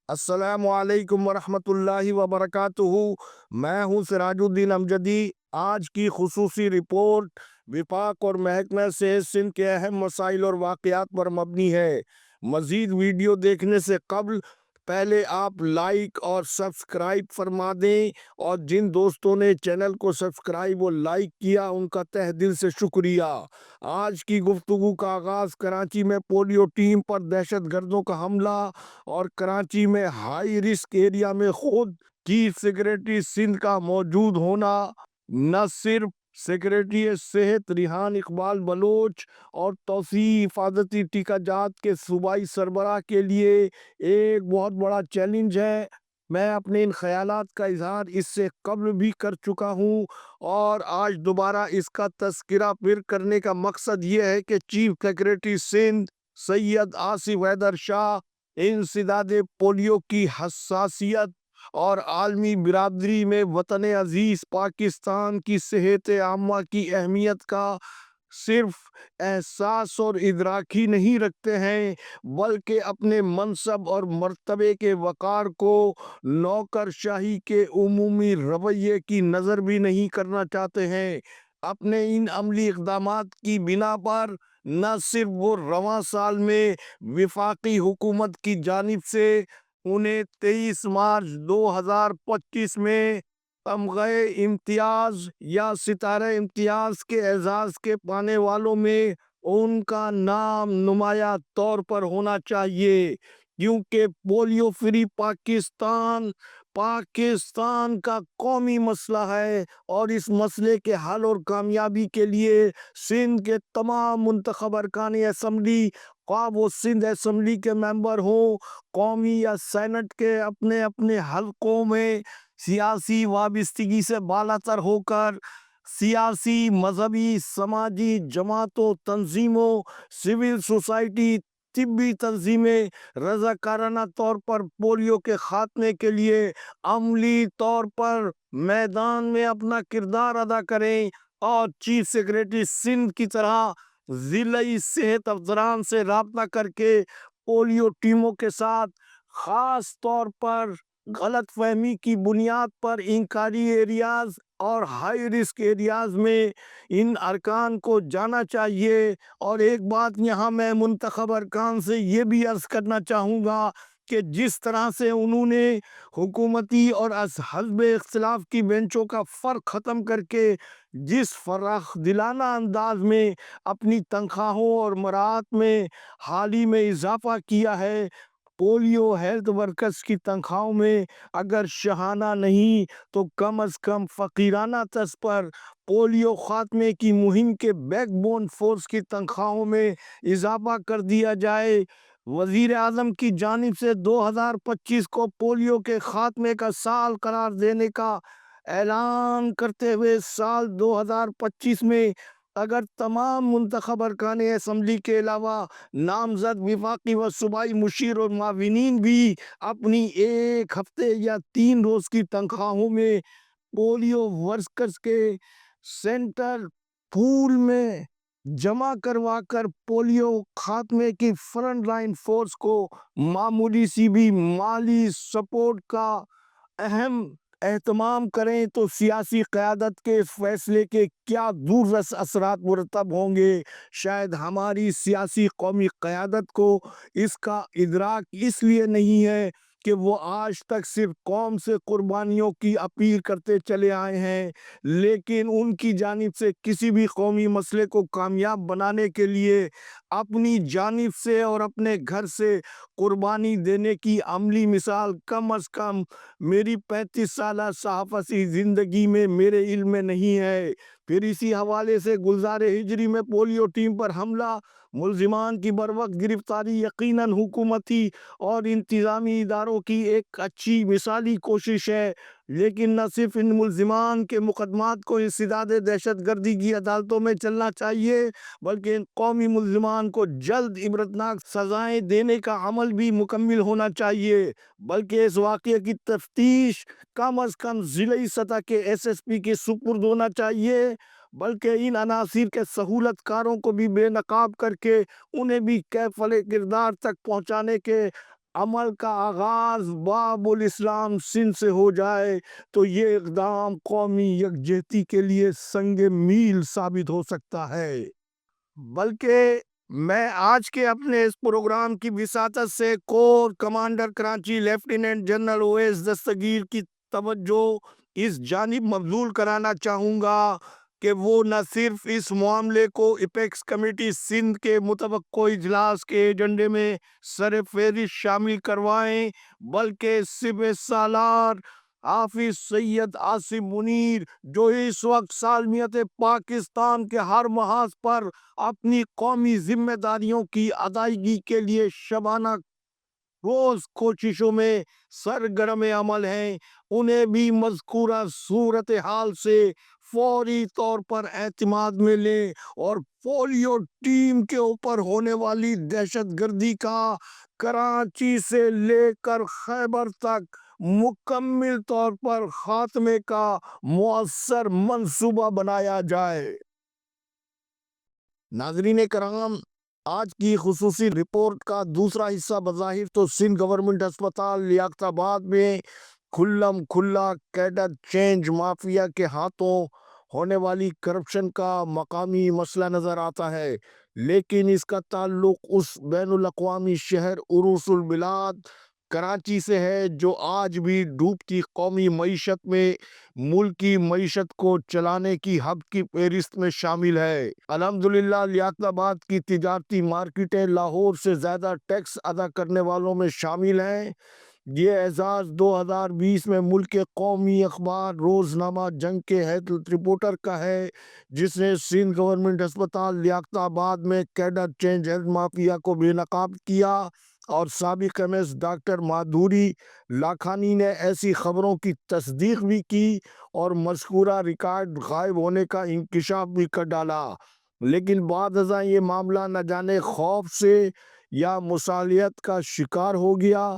السلام علیکم ورحمۃ اللہ وبرکاتہ۔ میں ہوں سراج الدین امجدی۔ آج کی خصوصی رپورٹ وفاق اور محکمہ صحت سندھ کے اہم مسائل اور واقعات پر مبنی ہے۔ مزید ویڈیو دیکھنے سے قبل پہلے آپ لائک اور سبسکرائب فرما دیں، اور جن دوستوں نے چینل کو سبسکرائب اور لائک کیا ان کا تہ دل سے شکریہ۔ آج کی گفتگو کا آغاز کراچی میں پولیو ٹیم پر دہشت گردوں کا حملہ اور کراچی میں ہائی رسک ایریا میں خود چیف سیکریٹری سندھ کا موجود ہونا نہ صرف سیکریٹری صحت ریحان اقبال بلوچ اور توسیعی حفاظتی ٹیکہ جات کے صوبائی سربراہ کے لیے ایک بہت بڑا چیلنج ہے۔ میں اپنے ان خیالات کا اظہار اس سے قبل بھی کر چکا ہوں، اور آج دوبارہ اس کا تذکرہ پھر کرنے کا مقصد یہ ہے کہ چیف سیکریٹری سندھ سید آصف حیدر شاہ انسداد پولیو کی حساسیت اور عالمی برادری میں وطن عزیز پاکستان کی صحت عامہ کی اہمیت کا صرف احساس اور ادراک ہی نہیں رکھتے ہیں، بلکہ اپنے منصب اور مرتبے کے وقار کو نوکر شاہی کے عمومی رویے کی نظر بھی نہیں کرنا چاہتے ہیں۔ اپنے ان عملی اقدامات کی بنا پر نہ صرف وہ رواں سال میں وفاقی حکومت کی جانب سے انہیں 23 مارچ 2025 میں تمغہ امتیاز یا ستارہ امتیاز کے اعزاز کے پانے والوں میں ان کا نام نمایاں طور پر ہونا چاہیے، کیونکہ پولیو فری پاکستان کا قومی مسئلہ ہے، اور اس مسئلے کے حل اور کامیابی کے لیے سندھ کے تمام منتخب ارکان اسمبلی، خواہ وہ سندھ اسمبلی کے ممبر ہوں، قومی یا سینٹ کے اپنے اپنے حلقوں میں سیاسی وابستگی سے بالا تر ہو کر سیاسی، مذہبی، سماجی جماعتوں، تنظیموں، سول سوسائٹی، طبی تنظیمیں رضاکارانہ طور پر پولیو کے خاتمے کے لیے عملی طور پر میدان میں اپنا کردار ادا کریں، اور چیف سیکریٹری سندھ کی طرح ضلعی صحت افسران سے رابطہ کر کے پولیو ٹیموں کے ساتھ، خاص طور پر غلط فہمی کی بنیاد پر انکاری ایریاز اور ہائی رسک ایریاز میں ان ارکان کو جانا چاہیے۔ اور ایک بات یہاں میں منتخب ارکان سے یہ بھی عرض کرنا چاہوں گا کہ جس طرح سے انہوں نے حکومتی اور حزب اختلاف کی بینچوں کا فرق ختم کر کے جس فراخ دلانہ انداز میں اپنی تنخواہوں اور مراعات میں حال ہی میں اضافہ کیا ہے، پولیو ہیلتھ ورکرز کی تنخواہوں میں اگر شاہانہ نہیں تو کم از کم فقیرانہ طرز پر پولیو خاتمے کی مہم کے بیک بون فورس کی تنخواہوں میں اضافہ کر دیا جائے۔ وزیر اعظم کی جانب سے 2025 کو پولیو کے خاتمے کا سال قرار دینے کا اعلان کرتے ہوئے سال 2025 میں اگر تمام منتخب ارکان اسمبلی کے علاوہ نامزد وفاقی و صوبائی مشیر اور معاونین بھی اپنی ایک ہفتے یا 3 روز کی تنخواہوں میں پولیو ورکرز کے سینٹر پول میں جمع کروا کر پولیو خاتمے کی فرنٹ لائن فورس کو معمولی سی بھی مالی سپورٹ کا اہم اہتمام کریں، تو سیاسی قیادت کے اس فیصلے کے کیا دور رس اثرات مرتب ہوں گے۔ شاید ہماری سیاسی قومی قیادت کو اس کا ادراک اس لیے نہیں ہے کہ وہ آج تک صرف قوم سے قربانیوں کی اپیل کرتے چلے آئے ہیں، لیکن ان کی جانب سے کسی بھی قومی مسئلے کو کامیاب بنانے کے لیے اپنی جانب سے اور اپنے گھر سے قربانی دینے کی عملی مثال کم از کم میری 35 سالہ صحافتی زندگی میں میرے علم میں نہیں ہے۔ پھر اسی حوالے سے گلزار ہجری میں پولیو ٹیم پر حملہ، ملزمان کی بروقت گرفتاری یقیناً حکومتی اور انتظامی اداروں کی ایک اچھی مثالی کوشش ہے، لیکن نہ صرف ان ملزمان کے مقدمات کو انسداد دہشت گردی کی عدالتوں میں چلنا چاہیے، بلکہ ان قومی ملزمان کو جلد عبرتناک سزائیں دینے کا عمل بھی مکمل ہونا چاہیے، بلکہ اس واقعے کی تفتیش کم از کم ضلعی سطح کے ایس ایس پی کے سپرد ہونا چاہیے، بلکہ ان عناصر کے سہولت کاروں کو بھی بے نقاب کر کے انہیں بھی کیفل کردار تک پہنچانے کے عمل کا آغاز باب الاسلام سندھ سے ہو جائے تو یہ اقدام قومی یکجہتی کے لیے سنگ میل ثابت ہو سکتا ہے۔ بلکہ میں آج کے اپنے اس پروگرام کی وساطت سے corps commander Karachi lieutenant general Awais Dastgir کی توجہ اس جانب مبذول کرانا چاہوں گا کہ وہ نہ صرف اس معاملے کو اپیکس کمیٹی سندھ کے متوقع اجلاس کے ایجنڈے میں سر فہرست شامل کروائیں، بلکہ سپہ سالار حافظ سید عاصم منیر جو اس وقت سالمیت پاکستان کے ہر محاذ پر اپنی قومی ذمہ داریوں کی ادائیگی کے لیے شبانہ روز کوششوں میں سرگرم عمل ہیں، انہیں بھی مذکورہ صورتحال سے فوری طور پر اعتماد میں لیں اور پولیو ٹیم کے اوپر ہونے والی دہشت گردی کا کراچی سے لے کر خیبر تک مکمل طور پر خاتمے کا مؤثر منصوبہ بنایا جائے۔ ناظرین کرام، آج کی خصوصی رپورٹ کا دوسرا حصہ بظاہر تو سندھ گورنمنٹ ہسپتال لیاقت آباد میں کھلم کھلا کیڈر چینج مافیا کے ہاتھوں ہونے والی کرپشن کا مقامی مسئلہ نظر آتا ہے، لیکن اس کا تعلق اس بین الاقوامی شہر عروس البلاد کراچی سے ہے جو آج بھی ڈوبتی قومی معیشت میں ملکی معیشت کو چلانے کی ہب کی فہرست میں شامل ہے۔ الحمدللہ لیاقت آباد کی تجارتی مارکیٹیں لاہور سے زیادہ ٹیکس ادا کرنے والوں میں شامل ہیں۔ یہ اعزاز 2020 میں ملک کے قومی اخبار روزنامہ جنگ کے ہیلتھ رپورٹر کا ہے، جس نے سندھ گورنمنٹ ہسپتال لیاقت آباد میں کیڈر چینج ہیلتھ مافیا کو بے نقاب کیا، اور سابق ایم ایس ڈاکٹر مادھوری لاکھانی نے ایسی خبروں کی تصدیق بھی کی اور مذکورہ ریکارڈ غائب ہونے کا انکشاف بھی کر ڈالا، لیکن بعد ازاں یہ معاملہ نہ جانے خوف سے یا مصالحت کا شکار ہو گیا۔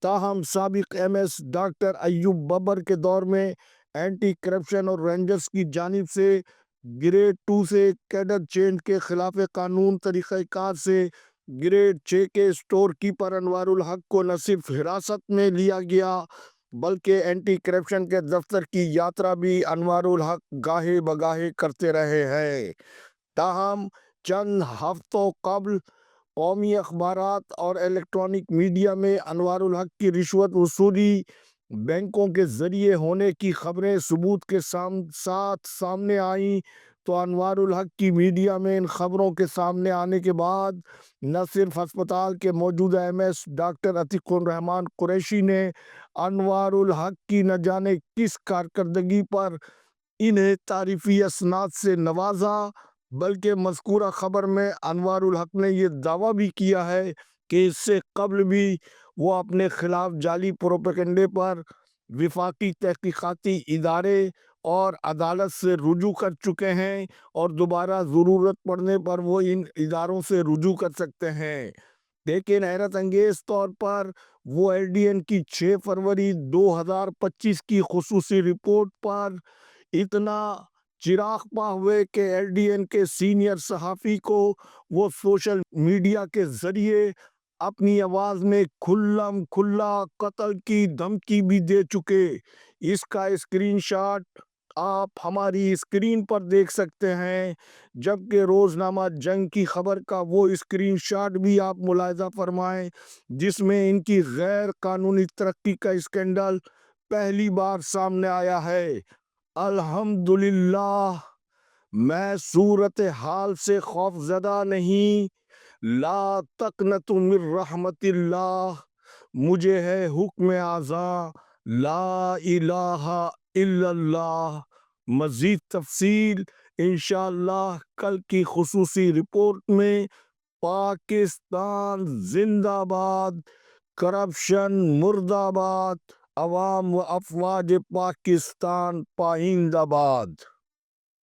تاہم سابق ایم ایس ڈاکٹر ایوب ببر کے دور میں اینٹی کرپشن اور رینجرز کی جانب سے گریڈ 2 سے کیڈر چینج کے خلاف قانون طریقہ کار سے گریڈ 6 کے اسٹور کیپر انوار الحق کو نہ صرف حراست میں لیا گیا بلکہ اینٹی کرپشن کے دفتر کی یاترا بھی انوار الحق گاہے بگاہے کرتے رہے ہیں۔ تاہم چند ہفتوں قبل قومی اخبارات اور الیکٹرانک میڈیا میں انوار الحق کی رشوت وصولی بینکوں کے ذریعے ہونے کی خبریں ثبوت کے ساتھ سامنے آئیں تو انوار الحق کی میڈیا میں ان خبروں کے سامنے آنے کے بعد نہ صرف ہسپتال کے موجودہ ایم ایس ڈاکٹر عتیق الرحمان قریشی نے انوار الحق کی نہ جانے کس کارکردگی پر انہیں تعریفی اسناد سے نوازا، بلکہ مذکورہ خبر میں انوار الحق نے یہ دعویٰ بھی کیا ہے کہ اس سے قبل بھی وہ اپنے خلاف جعلی پروپیگنڈے پر وفاقی تحقیقاتی ادارے اور عدالت سے رجوع کر چکے ہیں اور دوبارہ ضرورت پڑنے پر وہ ان اداروں سے رجوع کر سکتے ہیں، لیکن حیرت انگیز طور پر وہ ایل ڈی این کی 6 فروری 2025 کی خصوصی رپورٹ پر اتنا چراغ پا ہوئے کہ ایل ڈی این کے سینئر صحافی کو وہ سوشل میڈیا کے ذریعے اپنی آواز میں کھلم کھلا قتل کی دھمکی بھی دے چکے۔ اس کا اسکرین شاٹ آپ ہماری اسکرین پر دیکھ سکتے ہیں، جبکہ روزنامہ جنگ کی خبر کا وہ اسکرین شاٹ بھی آپ ملاحظہ فرمائیں جس میں ان کی غیر قانونی ترقی کا اسکینڈل پہلی بار سامنے آیا ہے۔ الحمدللہ میں صورتحال سے خوف زدہ نہیں، لا تقنطوا من رحمت اللہ، مجھے ہے حکم اعظم لا الہ الا اللہ مزید تفصیل انشاءاللہ کل کی خصوصی رپورٹ میں۔ پاکستان زندہ باد، کرپشن مردہ آباد، عوام و افواج پاکستان پائندہ باد۔